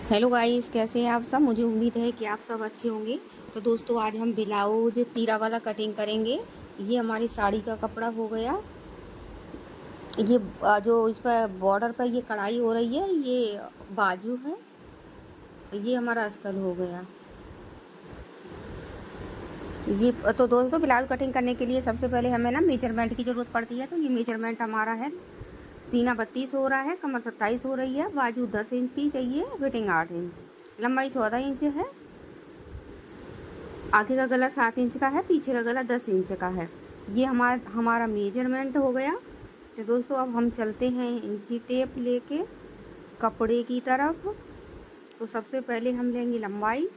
Hello guys, कैसे हैं आप सब। मुझे उम्मीद है कि आप सब अच्छे होंगे। तो दोस्तों, आज हम ब्लाउज तीरा वाला कटिंग करेंगे। ये हमारी साड़ी का कपड़ा हो गया। ये जो इस पर बॉर्डर पर ये कढ़ाई हो रही है, ये बाजू है। ये हमारा अस्तर हो गया। ये तो दोस्तों, ब्लाउज कटिंग करने के लिए सबसे पहले हमें ना मेजरमेंट की ज़रूरत पड़ती है। तो ये मेजरमेंट हमारा है, सीना 32 हो रहा है, कमर 27 हो रही है, बाजू 10 इंच की चाहिए, फिटिंग 8 इंच, लंबाई 14 इंच है। आगे का गला 7 इंच का है, पीछे का गला 10 इंच का है। ये हमारा मेजरमेंट हो गया। तो दोस्तों, अब हम चलते हैं इंची टेप लेके कपड़े की तरफ। तो सबसे पहले हम लेंगे लंबाई।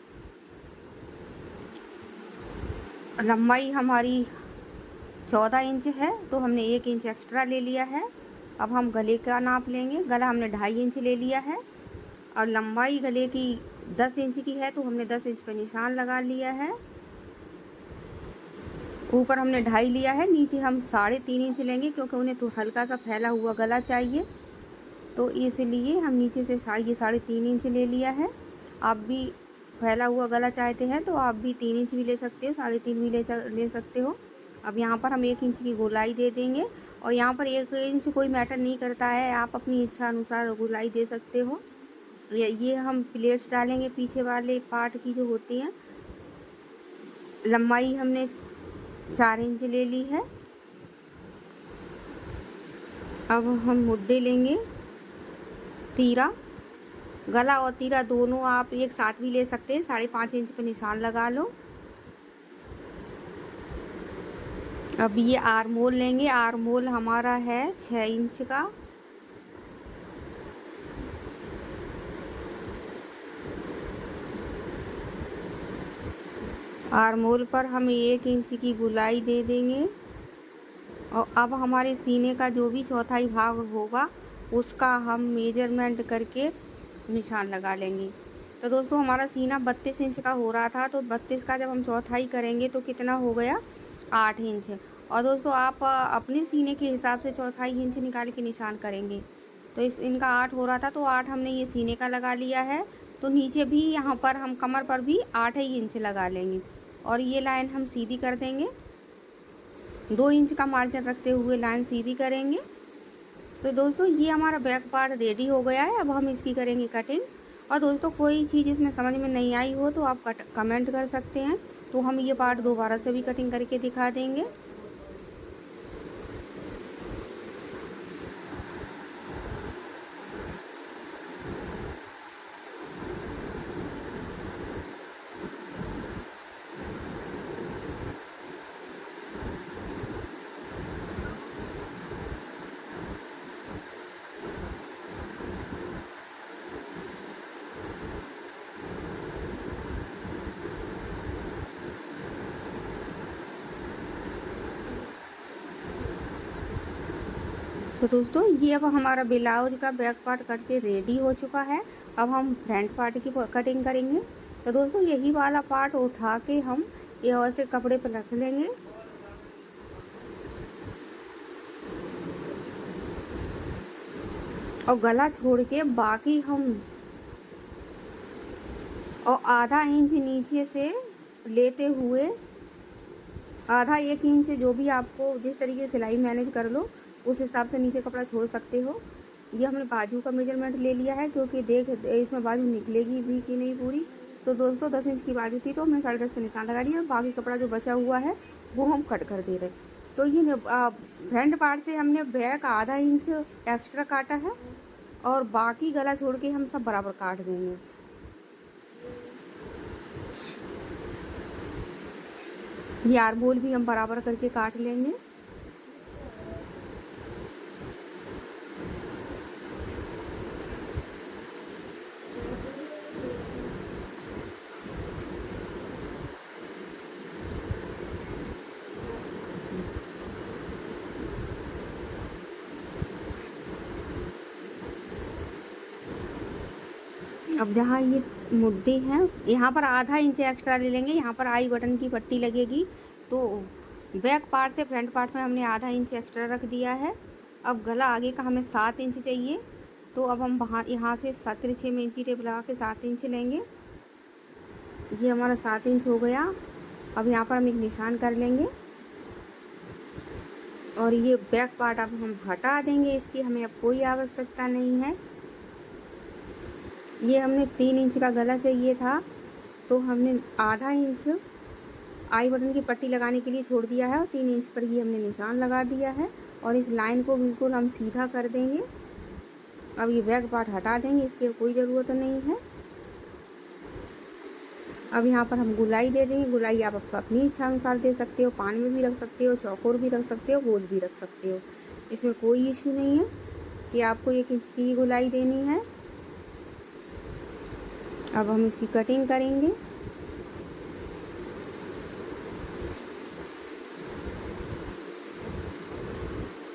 लंबाई हमारी 14 इंच है, तो हमने 1 इंच एक्स्ट्रा ले लिया है। अब हम गले का नाप लेंगे। गला हमने 2.5 इंच ले लिया है, और लंबाई गले की 10 इंच की है, तो हमने 10 इंच पर निशान लगा लिया है। ऊपर हमने 2.5 लिया है, नीचे हम 3.5 इंच लेंगे, क्योंकि उन्हें तो हल्का सा फैला हुआ गला चाहिए। तो इसलिए हम नीचे से ये 3.5 इंच ले लिया है। आप भी फैला हुआ गला चाहते हैं तो आप भी 3 इंच भी ले सकते हो, 3.5 भी ले सकते हो। अब यहाँ पर हम 1 इंच की गोलाई दे देंगे, और यहाँ पर 1 इंच कोई मैटर नहीं करता है, आप अपनी इच्छा अनुसार गोलाई दे सकते हो। ये हम प्लेट्स डालेंगे पीछे वाले पार्ट की जो होती हैं। लंबाई हमने 4 इंच ले ली है। अब हम मुड्डे लेंगे। तीरा, गला और तीरा दोनों आप एक साथ भी ले सकते हैं। 5.5 इंच पे निशान लगा लो। अब ये आर्मोल लेंगे। आर्मोल हमारा है 6 इंच का। आर्मोल पर हम 1 इंच की गोलाई दे देंगे। और अब हमारे सीने का जो भी चौथाई भाग होगा, उसका हम मेजरमेंट करके निशान लगा लेंगे। तो दोस्तों, हमारा सीना 32 इंच का हो रहा था, तो 32 का जब हम चौथाई करेंगे तो कितना हो गया, 8 इंच। और दोस्तों, आप अपने सीने के हिसाब से चौथाई इंच निकाल के निशान करेंगे। तो इनका 8 हो रहा था, तो 8 हमने ये सीने का लगा लिया है। तो नीचे भी यहाँ पर हम कमर पर भी 8 ही इंच लगा लेंगे, और ये लाइन हम सीधी कर देंगे। 2 इंच का मार्जिन रखते हुए लाइन सीधी करेंगे। तो दोस्तों, ये हमारा बैक पार्ट रेडी हो गया है। अब हम इसकी करेंगे कटिंग। और दोस्तों, कोई चीज़ इसमें समझ में नहीं आई हो तो आप कमेंट कर सकते हैं, तो हम ये पार्ट दोबारा से भी कटिंग करके दिखा देंगे। तो दोस्तों, ये अब हमारा ब्लाउज का बैक पार्ट करके रेडी हो चुका है। अब हम फ्रंट पार्ट की कटिंग करेंगे। तो दोस्तों, यही वाला पार्ट उठा के हम ये ऐसे कपड़े पर रख लेंगे, और गला छोड़ के बाकी हम और आधा इंच नीचे से लेते हुए, आधा 1 इंच, जो भी आपको जिस तरीके से सिलाई मैनेज कर लो उस हिसाब से नीचे कपड़ा छोड़ सकते हो। ये हमने बाजू का मेजरमेंट ले लिया है, क्योंकि देख इसमें बाजू निकलेगी भी कि नहीं पूरी। तो दोस्तों, 10 इंच की बाजू थी, तो हमने 10.5 पे निशान लगा लिया। बाकी कपड़ा जो बचा हुआ है वो हम कट कर दे रहे। तो ये फ्रंट पार्ट से हमने बैक आधा इंच एक्स्ट्रा काटा है, और बाकी गला छोड़ के हम सब बराबर काट देंगे। ये आर्मोल भी हम बराबर करके काट लेंगे। अब जहाँ ये मुड्डे हैं, यहाँ पर आधा इंच एक्स्ट्रा ले लेंगे। यहाँ पर आई बटन की पट्टी लगेगी, तो बैक पार्ट से फ्रंट पार्ट में हमने आधा इंच एक्स्ट्रा रख दिया है। अब गला आगे का हमें 7 इंच चाहिए, तो अब हम वहाँ यहाँ से 7 में इंची टेप लगा के 7 इंच लेंगे। ये हमारा 7 इंच हो गया। अब यहाँ पर हम एक निशान कर लेंगे और ये बैक पार्ट अब हम हटा देंगे, इसकी हमें अब कोई आवश्यकता नहीं है। ये हमने 3 इंच का गला चाहिए था, तो हमने आधा इंच आई बटन की पट्टी लगाने के लिए छोड़ दिया है और 3 इंच पर ये हमने निशान लगा दिया है और इस लाइन को बिल्कुल हम सीधा कर देंगे। अब ये बैक पार्ट हटा देंगे, इसकी कोई ज़रूरत नहीं है। अब यहाँ पर हम गुलाई दे देंगे। गुलाई आप अपनी इच्छा अनुसार दे सकते हो, पान में भी रख सकते हो, चौकोर भी रख सकते हो, गोल भी रख सकते हो। इसमें कोई इशू नहीं है कि आपको 1 इंच की गुलाई देनी है। अब हम इसकी कटिंग करेंगे।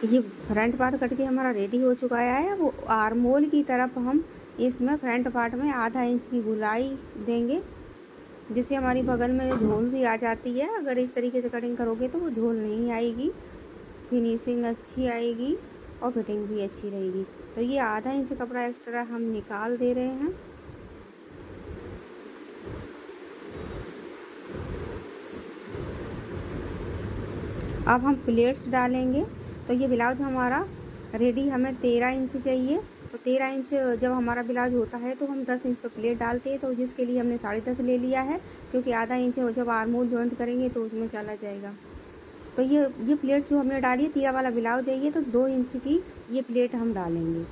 ये फ्रंट पार्ट कट के हमारा रेडी हो चुका है। अब आर्म होल की तरफ हम इसमें फ्रंट पार्ट में आधा इंच की गुलाई देंगे, जिससे हमारी बगल में झोल सी आ जाती है। अगर इस तरीके से कटिंग करोगे तो वो झोल नहीं आएगी, फिनिशिंग अच्छी आएगी और फिटिंग भी अच्छी रहेगी। तो ये आधा इंच कपड़ा एक्स्ट्रा हम निकाल दे रहे हैं। अब हम प्लेट्स डालेंगे। तो ये ब्लाउज हमारा रेडी हमें 13 इंच चाहिए। तो 13 इंच जब हमारा ब्लाउज होता है तो हम 10 इंच पर प्लेट डालते हैं, तो जिसके लिए हमने 10.5 ले लिया है, क्योंकि आधा इंच जब आर्म होल जॉइंट करेंगे तो उसमें चला जाएगा। तो ये प्लेट जो हमने डाली है, 13 वाला ब्लाउज है ये, तो 2 इंच की ये प्लेट हम डालेंगे।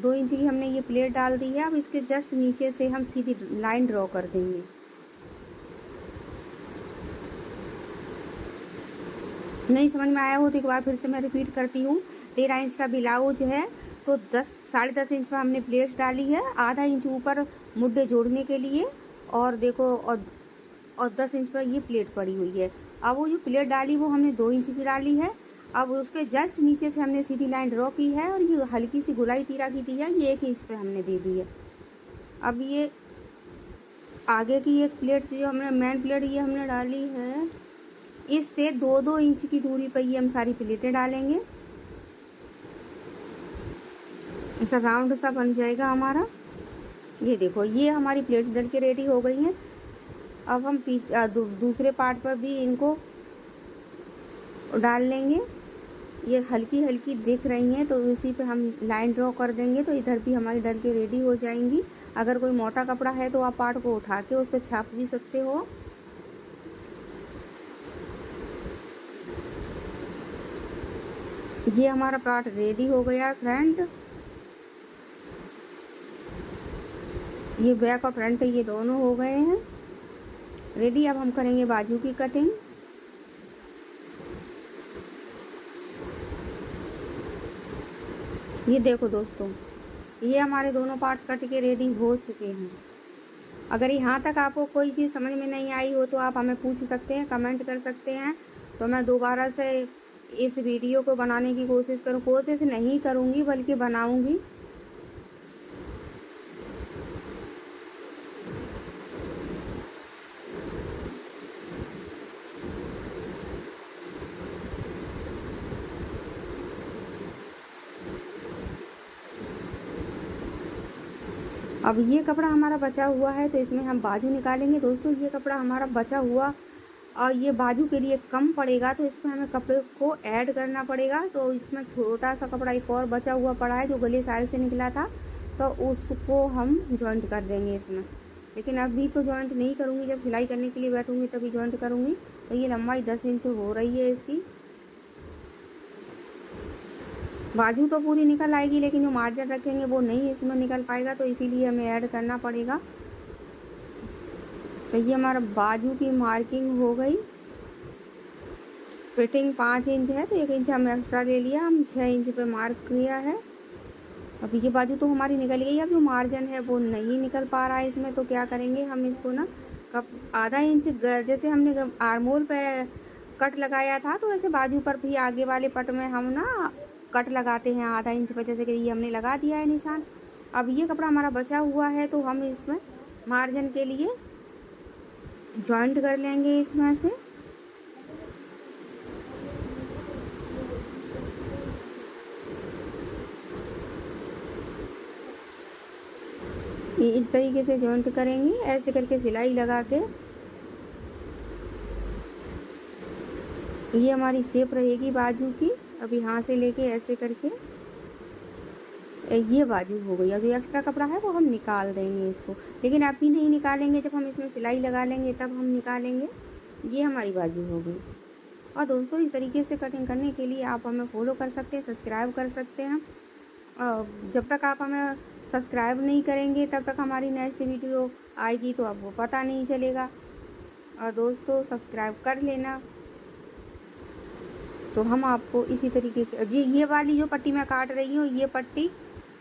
2 इंच की हमने ये प्लेट डाल दी है। अब इसके जस्ट नीचे से हम सीधी लाइन ड्रॉ कर देंगे। नहीं समझ में आया हो तो एक बार फिर से मैं रिपीट करती हूँ। 13 इंच का ब्लाउज है, तो 10-10.5 इंच पर हमने प्लेट डाली है, आधा इंच ऊपर मुड्डे जोड़ने के लिए, और देखो और 10 इंच पर ये प्लेट पड़ी हुई है। अब वो जो प्लेट डाली वो हमने 2 इंच की डाली है। अब उसके जस्ट नीचे से हमने सीधी लाइन ड्रॉ की है और ये हल्की सी गुलाई तीरा की दी है, ये 1 इंच पे हमने दे दी है। अब ये आगे की एक प्लेट जो हमने मेन प्लेट ये हमने डाली है, इससे 2-2 इंच की दूरी पर ये हम सारी प्लेटें डालेंगे। ऐसा राउंड सा बन जाएगा हमारा। ये देखो ये हमारी प्लेट डल के रेडी हो गई हैं। अब हम दूसरे पार्ट पर भी इनको डाल लेंगे। ये हल्की हल्की दिख रही हैं तो इसी पे हम लाइन ड्रॉ कर देंगे, तो इधर भी हमारी डल के रेडी हो जाएंगी। अगर कोई मोटा कपड़ा है तो आप पार्ट को उठा के उस पर छाप भी सकते हो। ये हमारा पार्ट रेडी हो गया है फ्रंट। ये बैक और फ्रंट ये दोनों हो गए हैं रेडी। अब हम करेंगे बाजू की कटिंग। ये देखो दोस्तों, ये हमारे दोनों पार्ट कट के रेडी हो चुके हैं। अगर यहाँ तक आपको कोई चीज़ समझ में नहीं आई हो तो आप हमें पूछ सकते हैं, कमेंट कर सकते हैं, तो मैं दोबारा से इस वीडियो को बनाने की कोशिश नहीं करूँगी बल्कि बनाऊँगी। अब ये कपड़ा हमारा बचा हुआ है तो इसमें हम बाजू निकालेंगे। दोस्तों ये कपड़ा हमारा बचा हुआ और ये बाजू के लिए कम पड़ेगा, तो इसमें हमें कपड़े को ऐड करना पड़ेगा। तो इसमें छोटा सा कपड़ा एक और बचा हुआ पड़ा है जो गले साइड से निकला था, तो उसको हम जॉइंट कर देंगे इसमें। लेकिन अभी तो जॉइंट नहीं करूँगी, जब सिलाई करने के लिए बैठूँगी तभी जॉइंट करूँगी। तो ये लंबाई 10 इंच हो रही है इसकी। बाजू तो पूरी निकल आएगी लेकिन जो मार्जिन रखेंगे वो नहीं इसमें निकल पाएगा, तो इसीलिए हमें ऐड करना पड़ेगा। तो ये हमारा बाजू की मार्किंग हो गई। फिटिंग 5 इंच है तो 1 इंच हम एक्स्ट्रा ले लिया, हम 6 इंच पे मार्क किया है। अब ये बाजू तो हमारी निकल गई। अब जो मार्जिन है वो नहीं निकल पा रहा है इसमें, तो क्या करेंगे हम इसको ना आधा इंच, जैसे हमने आर्म होल पे कट लगाया था तो ऐसे बाजू पर भी आगे वाले पट में हम ना कट लगाते हैं आधा इंच पर, जैसे कि ये हमने लगा दिया है निशान। अब ये कपड़ा हमारा बचा हुआ है तो हम इसमें मार्जिन के लिए जॉइंट कर लेंगे इसमें से। ये इस तरीके से जॉइंट करेंगे, ऐसे करके सिलाई लगा के। ये हमारी शेप रहेगी बाजू की। अब यहाँ से लेके ऐसे करके ये बाजू हो गई। अब जो एक्स्ट्रा कपड़ा है वो हम निकाल देंगे इसको, लेकिन अभी नहीं निकालेंगे, जब हम इसमें सिलाई लगा लेंगे तब हम निकालेंगे। ये हमारी बाजू हो गई। और दोस्तों इस तरीके से कटिंग करने के लिए आप हमें फॉलो कर सकते हैं, सब्सक्राइब कर सकते हैं। जब तक आप हमें सब्सक्राइब नहीं करेंगे तब तक हमारी नेक्स्ट वीडियो आएगी तो आपको पता नहीं चलेगा। और दोस्तों सब्सक्राइब कर लेना। तो हम आपको इसी तरीके के ये वाली जो पट्टी मैं काट रही हूँ, ये पट्टी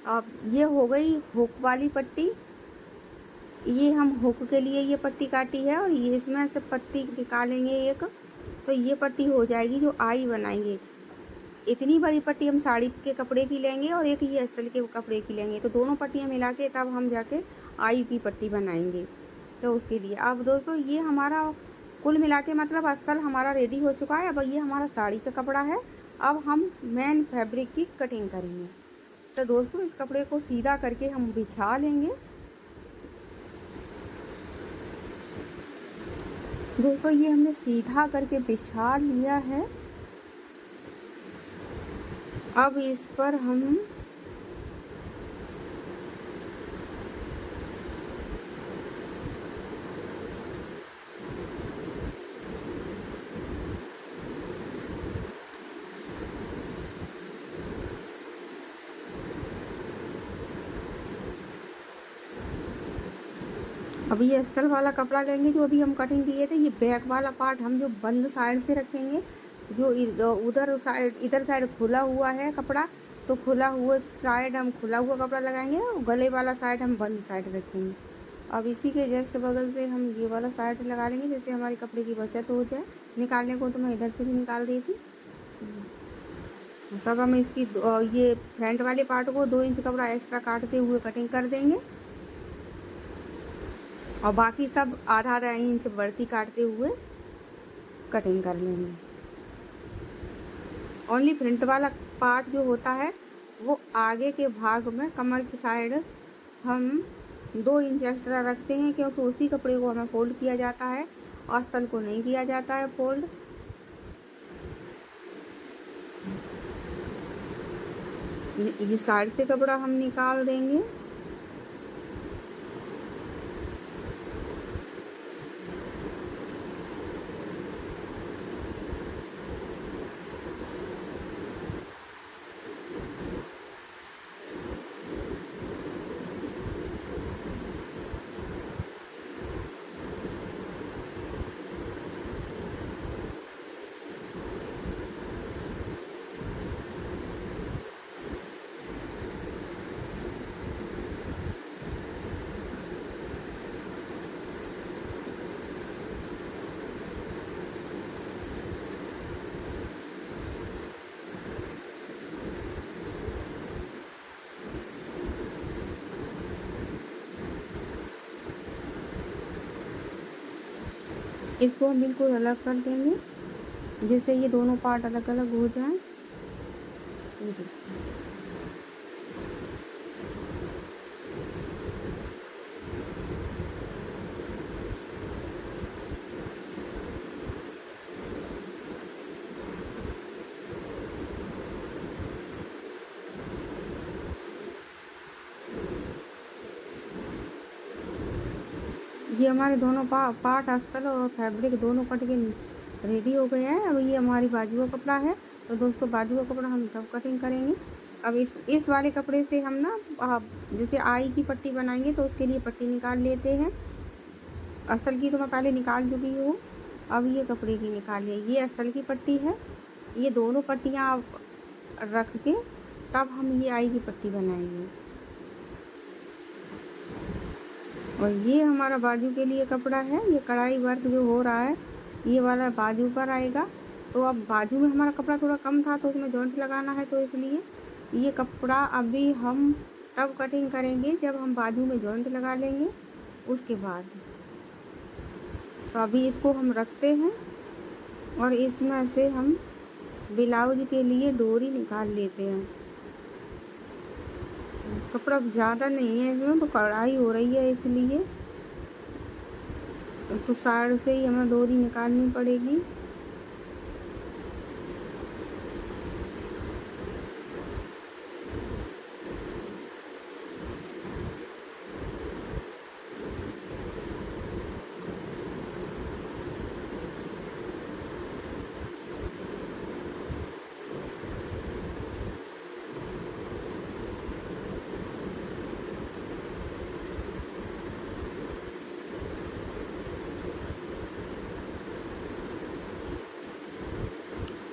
अब ये हो गई हुक वाली पट्टी। ये हम हुक के लिए ये पट्टी काटी है, और ये इसमें से पट्टी निकालेंगे एक, तो ये पट्टी हो जाएगी जो आई बनाएंगे। इतनी बड़ी पट्टी हम साड़ी के कपड़े की लेंगे और एक ये अस्तर के कपड़े की लेंगे, तो दोनों पट्टियाँ मिला के तब हम जाके आई की पट्टी बनाएंगे। तो उसके लिए अब दोस्तों ये हमारा कुल मिला के मतलब अस्तर हमारा रेडी हो चुका है। अब ये हमारा साड़ी का कपड़ा है। अब हम मेन फैब्रिक की कटिंग करेंगे। तो दोस्तों इस कपड़े को सीधा करके हम बिछा लेंगे। दोस्तों ये हमने सीधा करके बिछा लिया है। अब इस पर हम अभी ये अस्तर वाला कपड़ा लेंगे जो अभी हम कटिंग किए थे। ये बैक वाला पार्ट हम जो बंद साइड से रखेंगे, जो उधर साइड इधर साइड खुला हुआ है कपड़ा, तो खुला हुआ साइड हम खुला हुआ कपड़ा लगाएंगे और गले वाला साइड हम बंद साइड रखेंगे। अब इसी के जस्ट बगल से हम ये वाला साइड लगा लेंगे, जैसे हमारे कपड़े की बचत हो जाए। निकालने को तो मैं इधर से भी निकाल दी थी। सब हम इसकी ये फ्रंट वाले पार्ट को 2 इंच कपड़ा एक्स्ट्रा काटते हुए कटिंग कर देंगे, और बाकी सब आधा आधा इंच बढ़ती काटते हुए कटिंग कर लेंगे। ओनली फ्रंट वाला पार्ट जो होता है वो आगे के भाग में कमर की साइड हम 2 इंच एक्स्ट्रा रखते हैं, क्योंकि उसी कपड़े को हमें फोल्ड किया जाता है, आस्तीन को नहीं किया जाता है फोल्ड। ये साइड से कपड़ा हम निकाल देंगे। इसको हम बिल्कुल अलग कर देंगे, जिससे ये दोनों पार्ट अलग अलग हो जाएं। ये हमारे दोनों पार्ट अस्तर और फैब्रिक दोनों कट के रेडी हो गए हैं। अब ये हमारी बाजू का कपड़ा है। तो दोस्तों बाजू का कपड़ा हम तब कटिंग करेंगे। अब इस वाले कपड़े से हम ना जैसे आई की पट्टी बनाएंगे, तो उसके लिए पट्टी निकाल लेते हैं। अस्तर की तो मैं पहले निकाल चुकी हूँ, अब ये कपड़े की निकालिए। ये अस्तर की पट्टी है। ये दोनों पट्टियाँ रख के तब हम ये आई की पट्टी बनाएंगे। और ये हमारा बाजू के लिए कपड़ा है। ये कढ़ाई वर्क जो हो रहा है ये वाला बाजू पर आएगा। तो अब बाजू में हमारा कपड़ा थोड़ा कम था, तो उसमें जॉइंट लगाना है, तो इसलिए ये कपड़ा अभी हम तब कटिंग करेंगे जब हम बाजू में जॉइंट लगा लेंगे उसके बाद। तो अभी इसको हम रखते हैं और इसमें से हम ब्लाउज के लिए डोरी निकाल लेते हैं। कपड़ा ज़्यादा नहीं है इसमें, तो कढ़ाई हो रही है इसलिए तो साइड से ही हमें डोरी निकालनी पड़ेगी।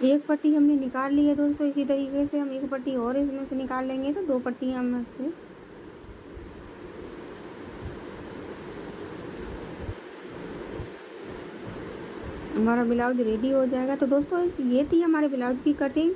एक पट्टी हमने निकाल ली है दोस्तों। इसी तरीके से हम एक पट्टी और इसमें से निकाल लेंगे तो 2 पट्टियाँ में से हमारा ब्लाउज रेडी हो जाएगा। तो दोस्तों ये थी हमारे ब्लाउज की कटिंग।